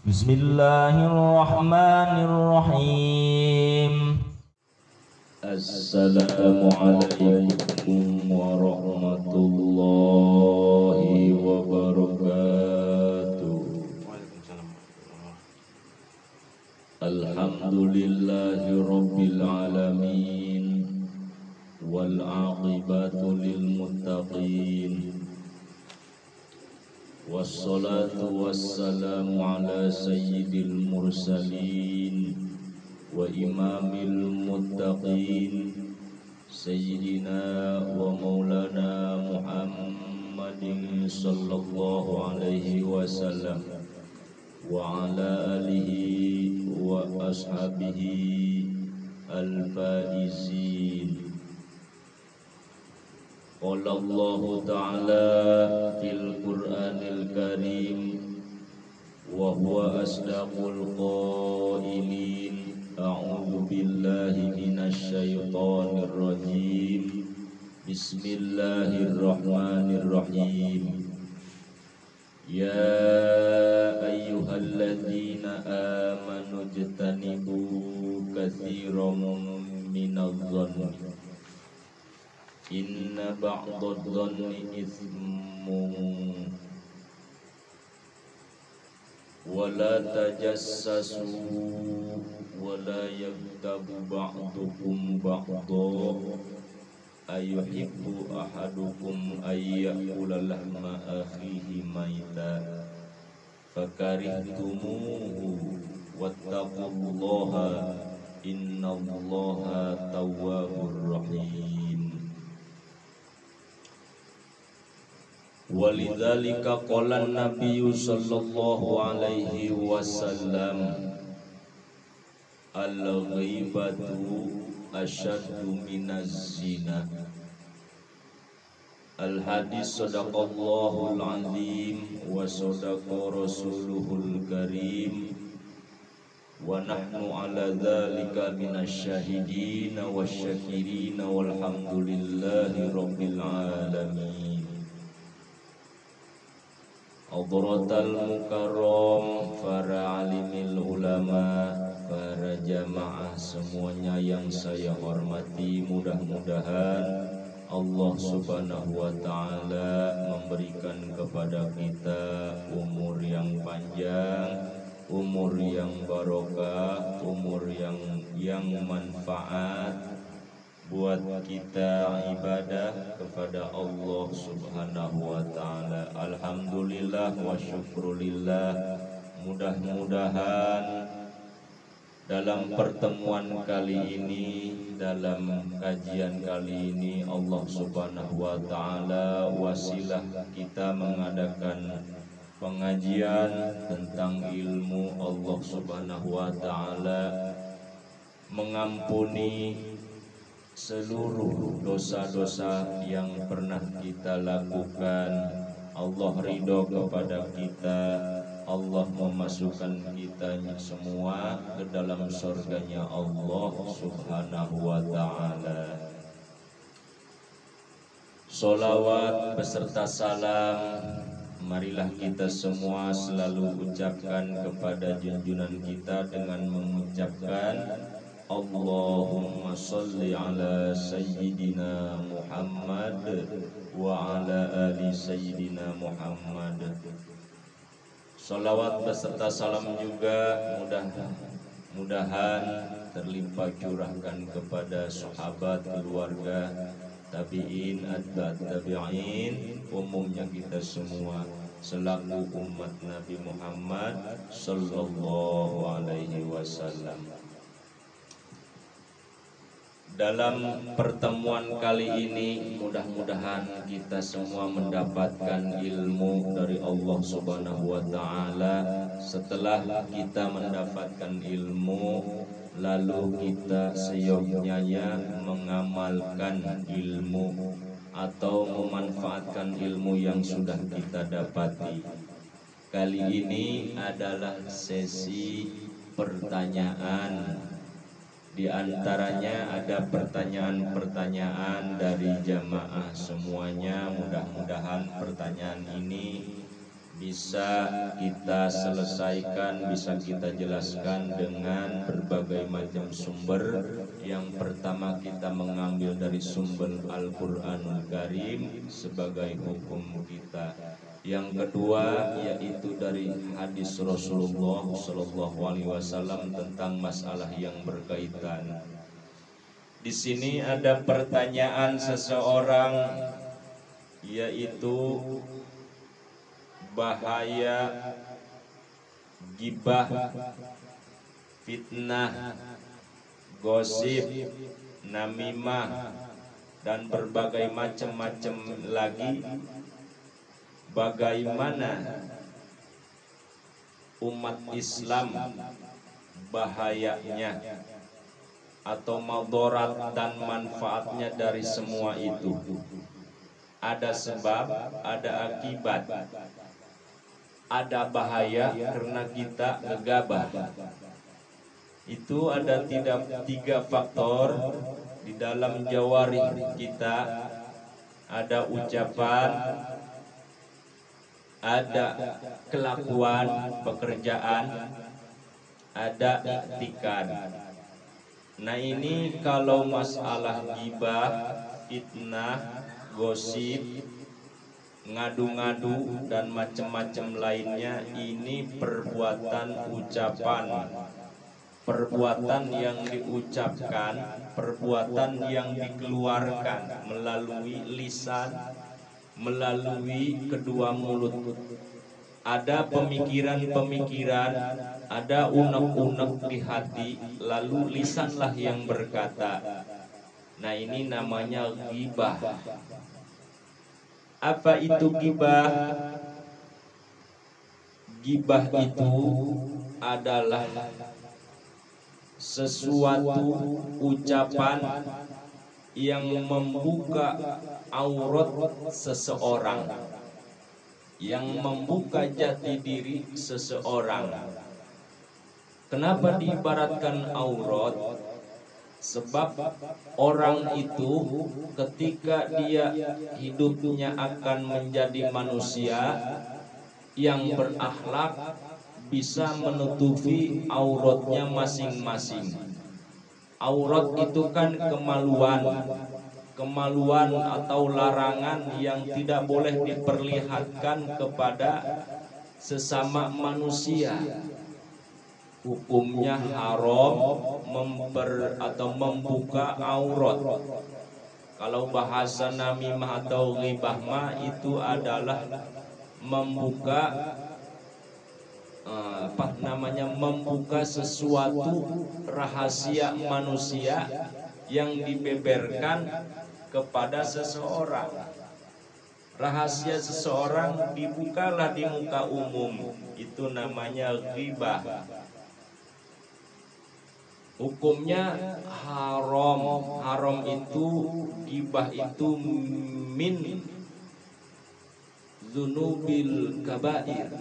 Bismillahirrahmanirrahim. Assalamualaikum warahmatullahi wabarakatuh. Alhamdulillahi rabbil alamin, wal aqibatu lil muttaqin, wassalatu wassalamu ala sayyidil mursalin wa imamil muttaqin, sayyidina wa maulana Muhammadin sallallahu alaihi wasallam wa ala alihi wa ashabihi al-faizin. Qala Allah Ta'ala fil Qur'anil Karim wa huwa asdaqul qailin. A'udzu billahi minasy syaithanir rajim. Bismillahirrahmanirrahim. Ya ayyuhalladzina amanu ijtanibu katsiran minadh-dhanni inna ba'dadh-dhanni itsmun wa la tajassasu wa la yaghtab ba'dukum ba'dha ayuhibbu ahadukum ayyakula lahma akhihi maita fakarihtumuhu wattaqullaha innallaha tawwabur rahim. Walidzalika qala an-nabiyyu sallallahu alaihi wasallam al-ghibatu asyaddu minaz zina. Al-hadis sadaqallahul azim wa sadaqa rasuluhul karim wa nahnu ala dzalika minasyahidin wasyakirin walhamdulillahi rabbil alamin. Hadratal mukarram, para alimil ulama, para jamaah semuanya yang saya hormati, mudah-mudahan Allah Subhanahu wa Ta'ala memberikan kepada kita umur yang panjang, umur yang barokah, umur yang manfaat buat kita ibadah kepada Allah Subhanahu wa Ta'ala. Alhamdulillah wa syukrulillah. Mudah-mudahan dalam pertemuan kali ini, dalam kajian kali ini, Allah Subhanahu wa Ta'ala wasilah kita mengadakan pengajian tentang ilmu. Allah Subhanahu wa Ta'ala mengampuni seluruh dosa-dosa yang pernah kita lakukan. Allah ridho kepada kita. Allah memasukkan kita semua ke dalam surganya Allah Subhanahu wa Ta'ala. Sholawat beserta salam marilah kita semua selalu ucapkan kepada junjungan kita dengan mengucapkan Allahumma salli ala Sayyidina Muhammad wa ala ali Sayyidina Muhammad. Salawat beserta salam juga mudah-mudahan terlimpah curahkan kepada sahabat, keluarga, tabi'in, atba'ut tabi'in, umumnya kita semua selaku umat Nabi Muhammad sallallahu alaihi wasallam. Dalam pertemuan kali ini mudah-mudahan kita semua mendapatkan ilmu dari Allah Subhanahu wa Ta'ala. Setelah kita mendapatkan ilmu, lalu kita seyogyanya mengamalkan ilmu atau memanfaatkan ilmu yang sudah kita dapati. Kali ini adalah sesi pertanyaan. Di antaranya ada pertanyaan-pertanyaan dari jamaah semuanya. Mudah-mudahan pertanyaan ini bisa kita selesaikan, bisa kita jelaskan dengan berbagai macam sumber. Yang pertama kita mengambil dari sumber Al-Quranul Karim sebagai hukum kita. Yang kedua yaitu dari hadis Rasulullah SAW tentang masalah yang berkaitan. Di sini ada pertanyaan seseorang, yaitu bahaya gibah, fitnah, gosip, namimah, dan berbagai macam-macam lagi. Bagaimana umat Islam bahayanya atau madarat dan manfaatnya dari semua itu? Ada sebab, ada akibat. Ada bahaya karena kita gegabah. Itu ada tiga faktor di dalam jawarih kita. Ada ucapan, ada kelakuan, pekerjaan, ada iktikad. Nah ini kalau masalah ghibah, fitnah, gosip, ngadu-ngadu dan macam-macam lainnya, ini perbuatan ucapan, perbuatan yang diucapkan, perbuatan yang dikeluarkan melalui lisan, melalui kedua mulut. Ada pemikiran-pemikiran, ada unek-unek di hati, lalu lisanlah yang berkata. Nah ini namanya ghibah. Apa itu ghibah? Ghibah itu adalah sesuatu ucapan yang membuka aurat seseorang, yang membuka jati diri seseorang. Kenapa diibaratkan aurat? Sebab orang itu ketika dia hidupnya akan menjadi manusia yang berakhlak, bisa menutupi auratnya masing-masing. Aurat itu kan kemaluan atau larangan yang tidak boleh diperlihatkan kepada sesama manusia. Hukumnya haram membuka aurat. Kalau bahasa namimah atau ghibah mah itu adalah membuka membuka sesuatu rahasia manusia yang dibeberkan kepada seseorang. Rahasia seseorang dibukalah di muka umum, itu namanya ghibah. Hukumnya haram. Haram itu, ghibah itu min dzunubil kabair,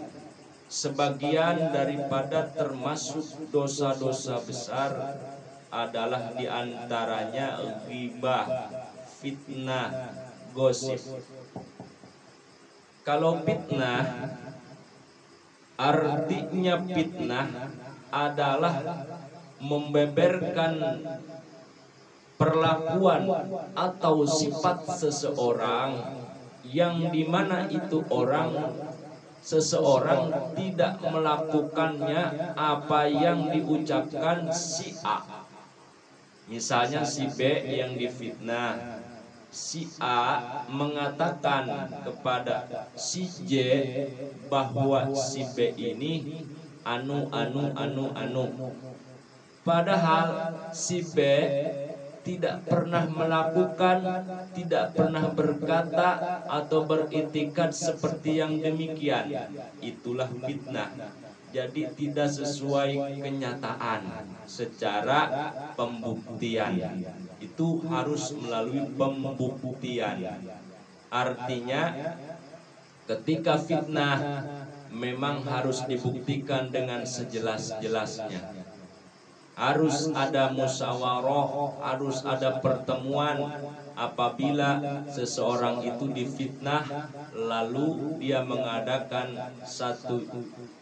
sebagian daripada termasuk dosa-dosa besar. Adalah diantaranya ghibah, fitnah, gosip. Kalau fitnah, artinya fitnah adalah membeberkan perlakuan atau sifat seseorang yang dimana itu seseorang tidak melakukannya apa yang diucapkan si A. Misalnya si B yang difitnah, si A mengatakan kepada si J bahwa si B ini anu. Padahal si B tidak pernah melakukan, tidak pernah berkata atau beriktikad seperti yang demikian. Itulah fitnah. Jadi tidak sesuai kenyataan secara pembuktian. Itu harus melalui pembuktian. Artinya ketika fitnah memang harus dibuktikan dengan sejelas-jelasnya. harus ada musyawarah, harus ada pertemuan. Apabila seseorang itu difitnah, lalu dia mengadakan satu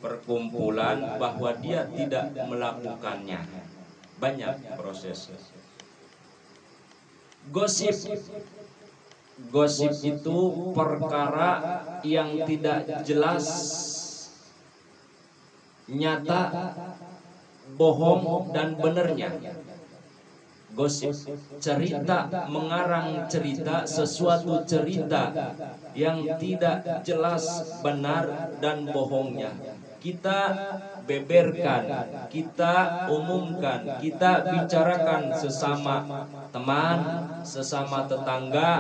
perkumpulan bahwa dia tidak melakukannya. Banyak proses. Gosip. Gosip itu perkara yang tidak jelas, nyata, bohong dan benernya. Gosip, cerita, mengarang cerita, sesuatu cerita yang tidak jelas benar dan bohongnya. Kita beberkan, kita umumkan, kita bicarakan sesama teman, sesama tetangga,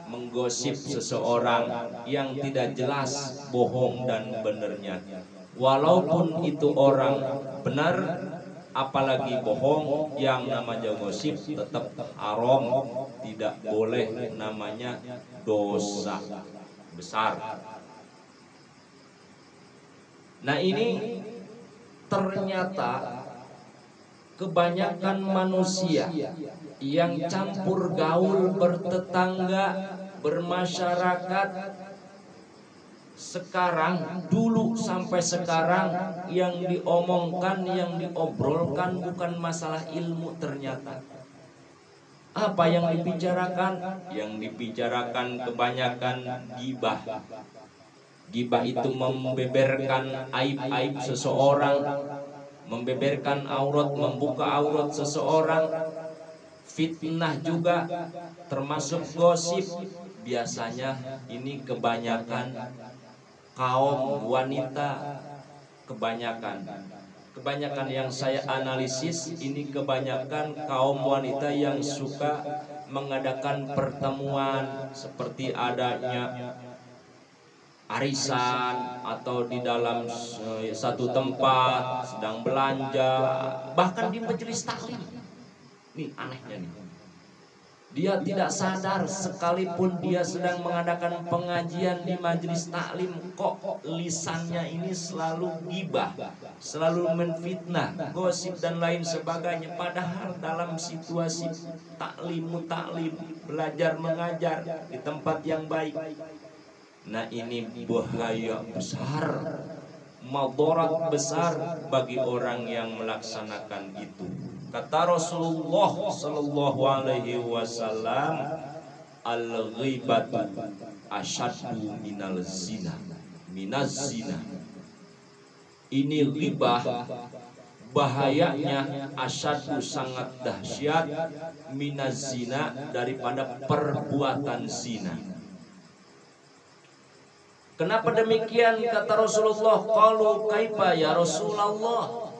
menggosip seseorang yang tidak jelas bohong dan benernya. Walaupun itu orang benar, apalagi bohong, yang namanya gosip tetap haram, tidak boleh, namanya dosa besar. Nah, ini ternyata kebanyakan manusia yang campur gaul, bertetangga, bermasyarakat sekarang, dulu sampai sekarang, yang diomongkan, yang diobrolkan bukan masalah ilmu ternyata. Apa yang dibicarakan? Yang dibicarakan kebanyakan gibah. Gibah itu membeberkan aib-aib seseorang, membeberkan aurat, membuka aurat seseorang. Fitnah juga termasuk gosip. Biasanya ini kebanyakan kaum wanita, kebanyakan yang saya analisis ini kebanyakan kaum wanita yang suka mengadakan pertemuan seperti adanya arisan atau di dalam satu tempat sedang belanja, bahkan di majelis taklim. Nih anehnya nih, dia tidak sadar sekalipun dia sedang mengadakan pengajian di majelis taklim, kok lisannya ini selalu gibah, selalu menfitnah, gosip dan lain sebagainya. Padahal dalam situasi taklim, belajar mengajar di tempat yang baik. Nah, ini bahaya besar, madarat besar bagi orang yang melaksanakan itu. Kata Rasulullah sallallahu alaihi wasallam, al-ghibatu asyaddu minaz zina. Ini ghibah bahayanya asyaddu, sangat dahsyat, minaz zina, daripada perbuatan zina. Kenapa demikian? Kata Rasulullah, qalu kaifa ya Rasulullah.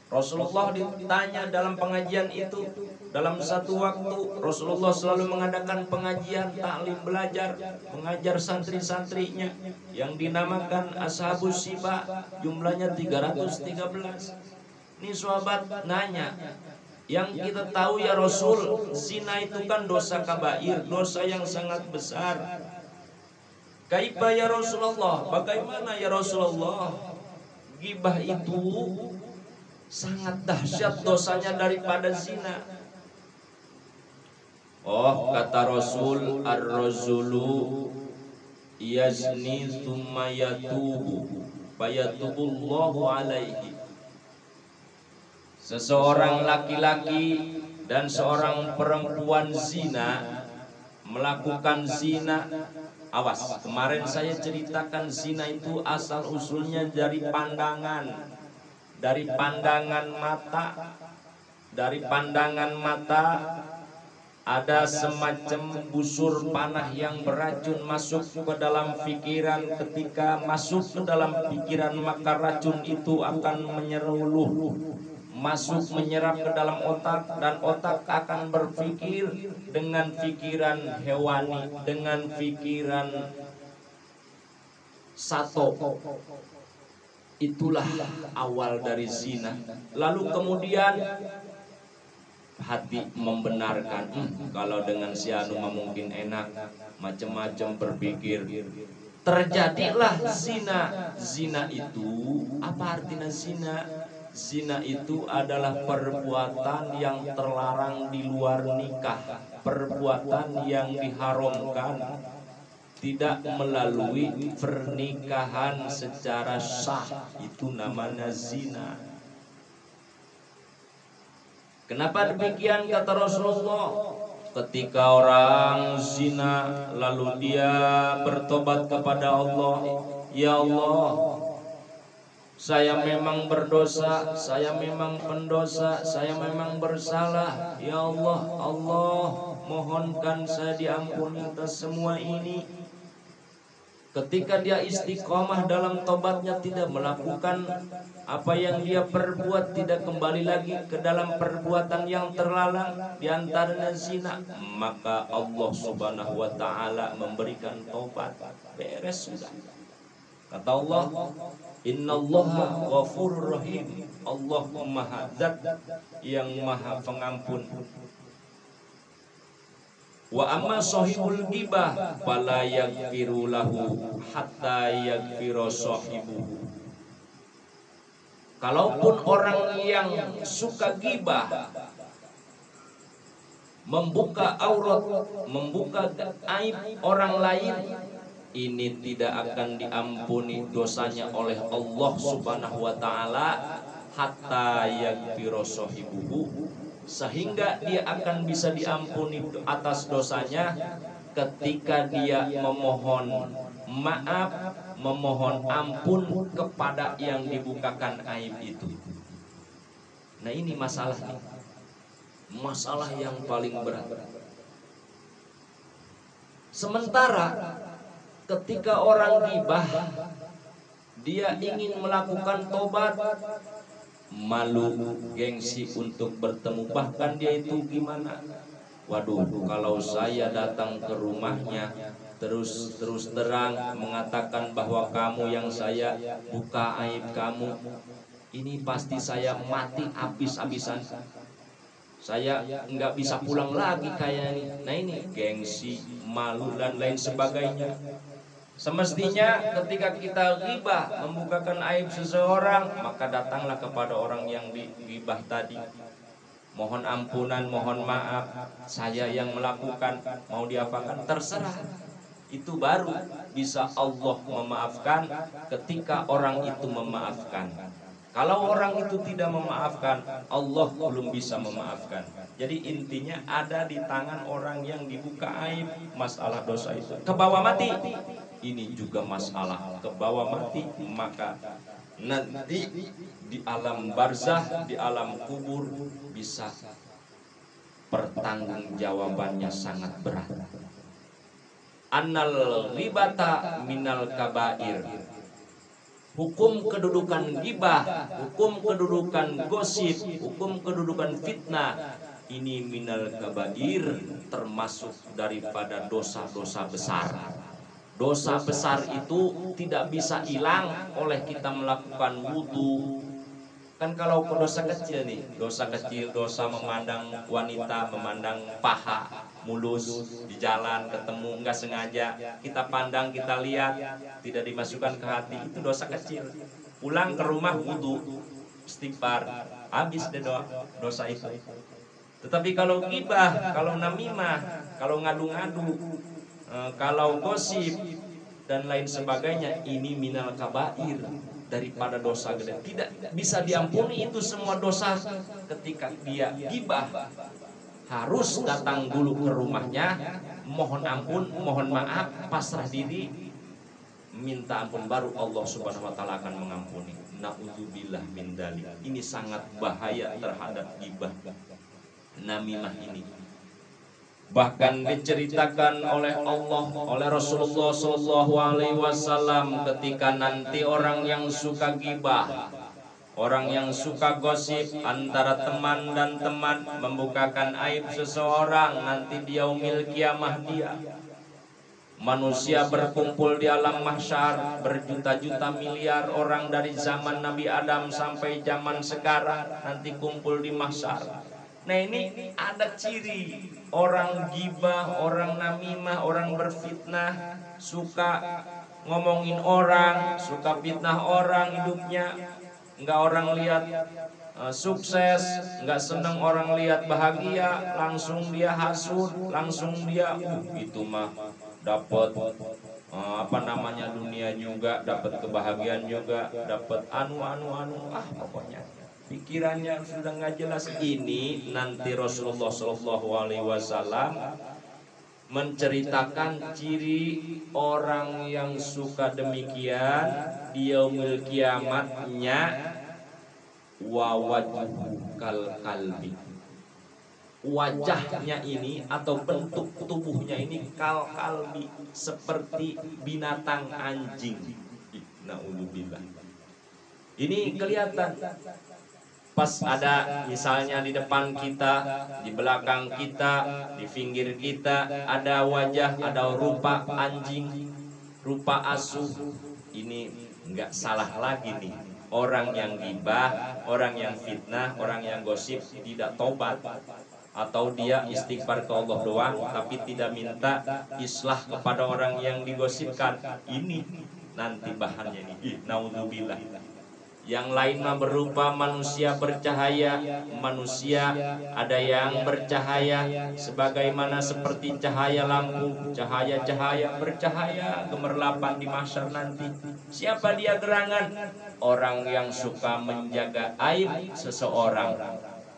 Rasulullah ditanya dalam pengajian itu. Dalam satu waktu Rasulullah selalu mengadakan pengajian taklim, belajar, mengajar santri-santrinya yang dinamakan Ashabus Siba, jumlahnya 313. Ini sahabat nanya, yang kita tahu ya Rasul, zina itu kan dosa kabair, dosa yang sangat besar. Kaifa ya Rasulullah, bagaimana ya Rasulullah? Ghibah itu sangat dahsyat dosanya daripada zina. Oh, kata Rasul, ar-rajulu yazni tsumma yatubu fayatubullahu alaihi. Seseorang laki-laki dan seorang perempuan zina, melakukan zina. Awas, kemarin saya ceritakan zina itu asal usulnya dari pandangan. Dari pandangan mata. Dari pandangan mata ada semacam busur panah yang beracun masuk ke dalam pikiran. Ketika masuk ke dalam pikiran, maka racun itu akan menyeruluh, masuk menyerap ke dalam otak, dan otak akan berpikir dengan pikiran hewani, dengan pikiran sato. Itulah awal dari zina. Lalu kemudian hati membenarkan, kalau dengan si anu mungkin enak, macam-macam berpikir. Terjadilah zina. Zina itu apa artinya zina? zina itu adalah perbuatan yang terlarang di luar nikah, perbuatan yang diharamkan tidak melalui pernikahan secara sah, itu namanya zina. Kenapa demikian kata Rasulullah? Ketika orang zina lalu dia bertobat kepada Allah, ya Allah, saya memang berdosa, saya memang pendosa, saya memang bersalah. Ya Allah, Allah, mohonkan saya diampuni atas semua ini. Ketika dia istiqomah dalam tobatnya, tidak melakukan apa yang dia perbuat, tidak kembali lagi ke dalam perbuatan yang terlarang, di antaranya zina, maka Allah Subhanahu wa taala memberikan tobat, beres sudah. Kata Allah, innallaha ghafurur rahim. Allah Maha Zat yang Maha Pengampun. Wa amma sahibul ghibah fala yaghfiru lahu hatta yaghfira sahibuhu. Kalaupun orang yang suka ghibah, membuka aurat, membuka aib orang lain, ini tidak akan diampuni dosanya oleh Allah Subhanahu wa taala hatta yaghfira sahibuhu, sehingga dia akan bisa diampuni atas dosanya ketika dia memohon maaf, memohon ampun kepada yang dibukakan aib itu. Nah, ini masalahnya, masalah yang paling berat. Sementara ketika orang ghibah, dia ingin melakukan tobat, malu, gengsi untuk bertemu. Bahkan dia itu gimana? Waduh, kalau saya datang ke rumahnya terus terang mengatakan bahwa kamu yang saya buka aib kamu, ini pasti saya mati habis-habisan. Saya nggak bisa pulang lagi kayak ini. Nah, ini gengsi, malu dan lain sebagainya. Semestinya ketika kita ghibah, membukakan aib seseorang, maka datanglah kepada orang yang dighibah tadi, mohon ampunan, mohon maaf, saya yang melakukan, mau diapakan terserah. Itu baru bisa Allah memaafkan ketika orang itu memaafkan. Kalau orang itu tidak memaafkan, Allah belum bisa memaafkan. Jadi intinya ada di tangan orang yang dibuka aib, masalah dosa itu. Ke bawah mati, ini juga masalah. Ke bawah mati, maka nanti di alam barzah, di alam kubur bisa pertanggungjawabannya sangat berat. Annal ghibata minal kabair. Hukum kedudukan ghibah, hukum kedudukan gosip, hukum kedudukan fitnah, ini minal kabair, termasuk daripada dosa-dosa besar. Dosa besar itu tidak bisa hilang oleh kita melakukan wudu. Kan kalau dosa kecil nih, dosa kecil, dosa memandang wanita, memandang paha, mulus di jalan ketemu nggak sengaja, kita pandang, kita lihat, tidak dimasukkan ke hati, itu dosa kecil. Pulang ke rumah wudu, istighfar, habis deh dosa itu. Tetapi kalau ghibah, kalau namimah, kalau ngadu-ngadu, kalau gosip dan lain sebagainya, ini minal kabair, daripada dosa gede. Tidak bisa diampuni itu semua dosa ketika dia ghibah. Harus datang dulu ke rumahnya, mohon ampun, mohon maaf, pasrah diri, minta ampun, baru Allah Subhanahu wa taala akan mengampuni. Na'udzubillah min dzalik. Ini sangat bahaya terhadap ghibah, namimah ini. Bahkan diceritakan oleh Allah, oleh Rasulullah SAW, ketika nanti orang yang suka ghibah, orang yang suka gosip antara teman dan teman, membukakan aib seseorang, nanti di yaumil kiamah dia, manusia berkumpul di alam mahsyar, berjuta-juta miliar orang dari zaman Nabi Adam sampai zaman sekarang, nanti kumpul di mahsyar. Nah, ini ada ciri orang ghibah, orang namimah, orang berfitnah, suka ngomongin orang, suka fitnah orang hidupnya. nggak orang lihat sukses, nggak senang orang lihat bahagia, langsung dia hasut, langsung dia itu mah dapat apa namanya dunia juga, dapat kebahagiaan juga, dapat anu pokoknya pikirannya sudah nggak jelas. Ini nanti Rasulullah Shallallahu Alaihi Wasallam menceritakan ciri orang yang suka demikian di yaumil kiamatnya, wa wajhu kal kalbi, wajahnya ini atau bentuk tubuhnya ini kal kalbi, seperti binatang anjing. Naudzubillah. Ini kelihatan pas ada misalnya di depan kita, di belakang kita, di pinggir kita ada wajah, ada rupa anjing, rupa asuh. Ini nggak salah lagi nih. Orang yang gibah, orang yang fitnah, orang yang gosip tidak tobat, atau dia istighfar ke Allah doang tapi tidak minta islah kepada orang yang digosipkan, ini nanti bahannya nih. Naudzubillah. Yang lain mah berupa manusia bercahaya, manusia ada yang bercahaya sebagaimana seperti cahaya lampu, cahaya-cahaya bercahaya gemerlapan di mahsyar nanti. Siapa dia gerangan? Orang yang suka menjaga aib seseorang,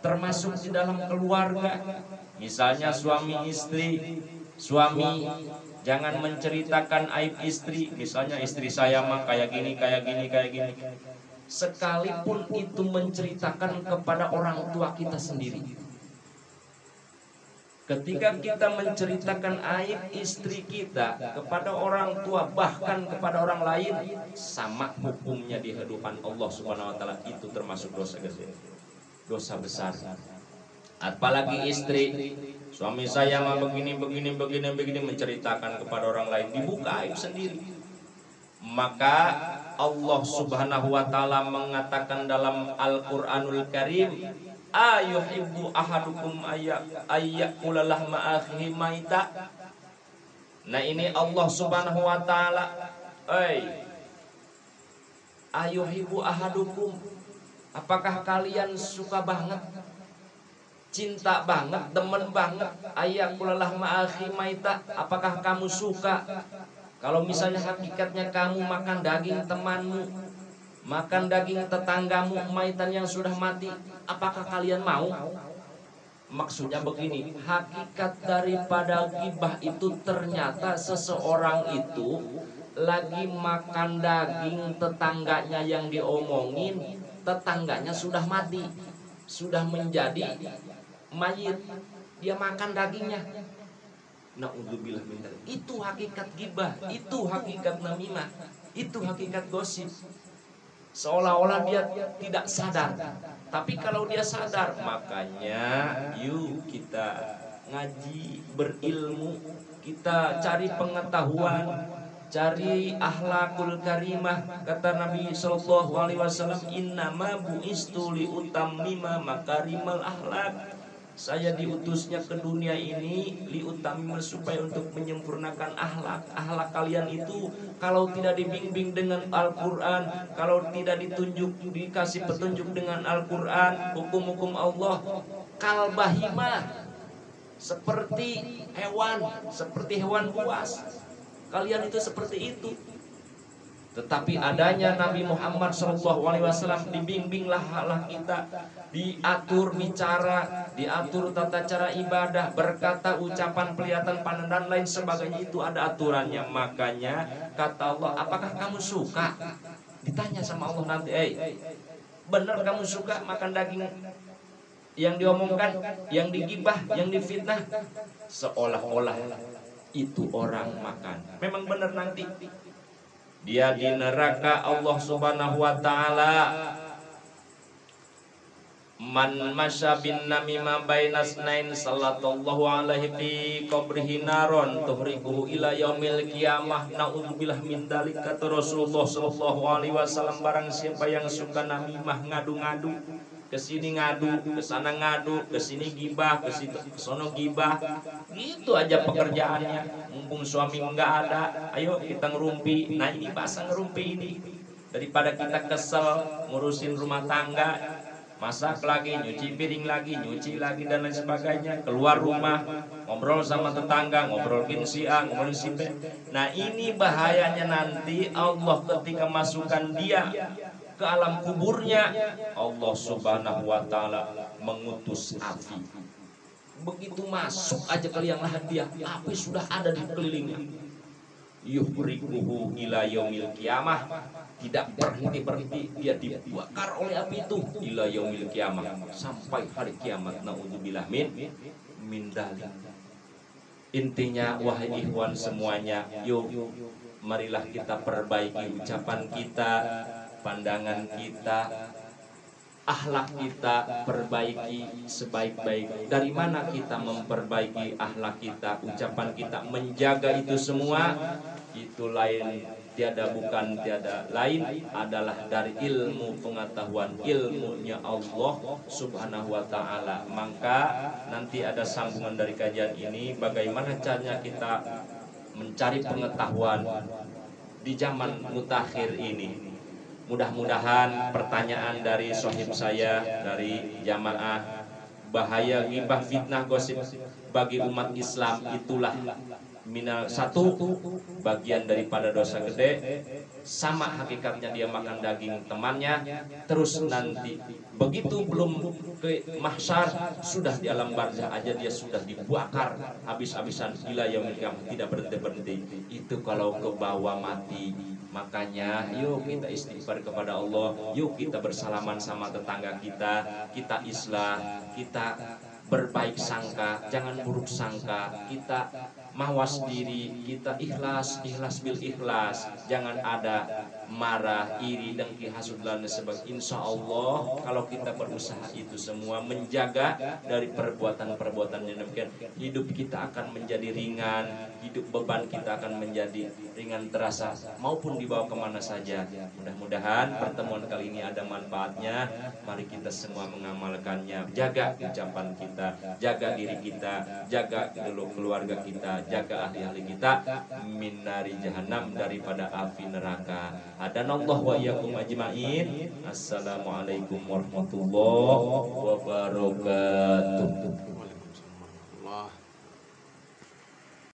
termasuk di dalam keluarga. Misalnya suami istri, suami jangan menceritakan aib istri. Misalnya istri saya mah kayak gini, kayak gini, kayak gini. Sekalipun itu menceritakan kepada orang tua kita sendiri. Ketika kita menceritakan aib istri kita kepada orang tua, bahkan kepada orang lain, sama hukumnya di hadapan Allah Subhanahu wa taala. Itu termasuk dosa gede, dosa besar. Apalagi istri, suami saya mah begini menceritakan kepada orang lain, dibuka aib sendiri. Maka Allah Subhanahu wa taala mengatakan dalam Al-Qur'anul Karim, ayuhibbu ahadukum ayyakula lahma akhihi maita. Nah, ini Allah Subhanahu wa taala, ayuhibbu ahadukum, apakah kalian suka banget, cinta banget, demen banget ayyakula lahma akhihi maita? Apakah kamu suka kalau misalnya hakikatnya kamu makan daging temanmu, makan daging tetanggamu, maitan yang sudah mati, apakah kalian mau? Maksudnya begini, hakikat daripada ghibah itu ternyata seseorang itu lagi makan daging tetangganya yang diomongin, tetangganya sudah mati, sudah menjadi mayit, dia makan dagingnya. Naudzubillah min dzalik. Itu hakikat ghibah, itu hakikat namimah, itu hakikat gosip. Seolah-olah dia tidak sadar, tapi kalau dia sadar, makanya yuk kita ngaji, berilmu, kita cari pengetahuan, cari akhlakul karimah. Kata Nabi sallallahu alaihi wasallam, innama bu'istu li utammima makarimal akhlak. Saya diutusnya ke dunia ini liutamima, supaya untuk menyempurnakan akhlak. Akhlak kalian itu kalau tidak dibimbing dengan Al-Quran, kalau tidak dikasih petunjuk dengan Al-Quran, hukum-hukum Allah, kalbahimah, seperti hewan buas. Kalian itu seperti itu. Tetapi adanya Nabi Muhammad SAW, dibimbinglah kita, diatur bicara, diatur tata cara ibadah, berkata, ucapan, pelihatan, pandangan dan lain sebagainya, itu ada aturannya. Makanya kata Allah, apakah kamu suka? Ditanya sama Allah nanti, benar kamu suka makan daging yang diomongkan, yang digibah, yang difitnah? Seolah-olah itu orang makan. Memang benar nanti dia di neraka Allah Subhanahu wa taala. Man masya bin namima bainas nain sallallahu alaihi fi qabrihi naron tuhriquhu ila yaumil qiyamah. Naudzubillah min dzalik. Kata Rasulullah sallallahu alaihi wasallam, barang siapa yang suka namimah, ngadu-ngadu, kesini ngadu, kesana ngadu, kesini gibah, kesono gibah, gitu aja pekerjaannya. Mumpung suami enggak ada, ayo kita ngerumpi. Nah, ini bahasa ngerumpi ini. Daripada kita kesel ngurusin rumah tangga, masak lagi, nyuci piring lagi, nyuci lagi dan lain sebagainya, keluar rumah ngobrol sama tetangga, ngobrolin si A, ngobrolin si B. Nah, ini bahayanya nanti Allah ketika masukkan dia ke alam kuburnya, Allah Subhanahu wa taala mengutus api. Begitu masuk aja ke liang lahat dia, api sudah ada di kelilingnya. Yuhrikuhu ila yaumil qiyamah, tidak berhenti dia dibakar oleh api itu ila yaumil qiyamah, sampai hari kiamat. Naudzubillah min dzalik. Intinya wahai ikhwan semuanya, yuk marilah kita perbaiki ucapan kita, pandangan kita, akhlak kita perbaiki sebaik-baik. Dari mana kita memperbaiki akhlak kita, ucapan kita, menjaga itu semua? Itu lain tiada lain adalah dari ilmu pengetahuan, ilmunya Allah Subhanahu wa taala. Maka nanti ada sambungan dari kajian ini, bagaimana caranya kita mencari pengetahuan di zaman mutakhir ini. Mudah-mudahan pertanyaan dari sohib saya, dari jamaah, bahaya ghibah, fitnah, gosip bagi umat Islam itulah satu bagian daripada dosa gede. Sama hakikatnya dia makan daging temannya. Terus nanti begitu belum ke mahsyar, sudah di alam barzah aja dia sudah dibakar habis-habisan ila yaumil qiyamah, tidak berhenti-berhenti. Itu kalau ke bawah mati. Makanya yuk kita istighfar kepada Allah, yuk kita bersalaman sama tetangga kita, kita islah, kita berbaik sangka, jangan buruk sangka, kita mawas diri, kita ikhlas bil ikhlas, jangan ada marah, iri, dengki, hasud dan sebagainya. Insya Allah kalau kita berusaha itu semua, menjaga dari perbuatan-perbuatan yang demikian, hidup kita akan menjadi ringan, hidup beban kita akan menjadi ringan terasa, maupun dibawa kemana saja. Mudah-mudahan pertemuan kali ini ada manfaatnya. Mari kita semua mengamalkannya. Jaga ucapan kita, jaga diri kita, jaga dulu keluarga kita, jaga ahli-ahli kita min nari jahannam, daripada api neraka. Hadanallahu wa iyyakum ajmain. Assalamualaikum warahmatullahi wabarakatuh.